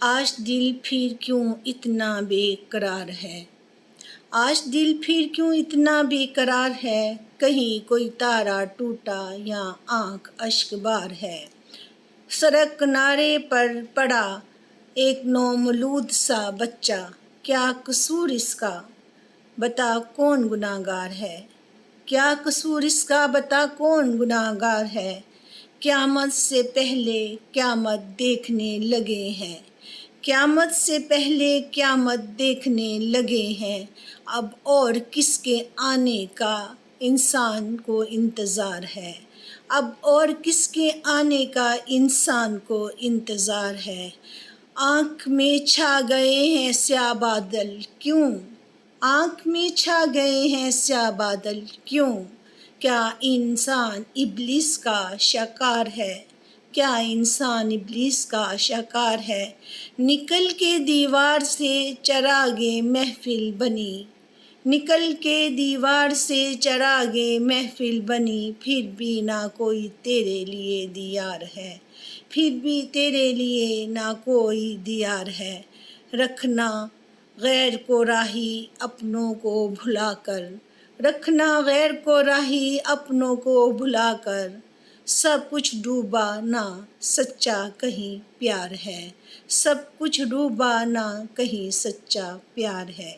آج دل پھر کیوں اتنا بے قرار ہے؟ آج دل پھر کیوں اتنا بے قرار ہے؟ کہیں کوئی تارا ٹوٹا یا آنکھ اشک بار ہے۔ سڑک کنارے پر پڑا ایک نومولود سا بچہ، کیا قصور اس کا؟ بتا کون گناہگار ہے؟ کیا قصور اس کا؟ بتا کون گناہگار ہے؟ قیامت سے پہلے قیامت دیکھنے لگے ہیں، قیامت سے پہلے قیامت دیکھنے لگے ہیں۔ اب اور کس کے آنے کا انسان کو انتظار ہے؟ اب اور کس کے آنے کا انسان کو انتظار ہے؟ آنکھ میں چھا گئے ہیں سیاہ بادل کیوں؟ آنکھ میں چھا گئے ہیں سیاہ بادل کیوں؟ کیا انسان ابلیس کا شکار ہے؟ کیا انسان ابلیس کا شکار ہے؟ نکل کے دیوار سے چراغ محفل بنی، نکل کے دیوار سے چراغ محفل بنی، پھر بھی نہ کوئی تیرے لیے دیار ہے، پھر بھی تیرے لیے نہ کوئی دیار ہے۔ رکھنا غیر کو راہی اپنوں کو بھلا کر، رکھنا غیر کو راہی اپنوں کو بھلا کر، سب کچھ ڈوبا نہ سچا کہیں پیار ہے، سب کچھ ڈوبا نہ کہیں سچا پیار ہے۔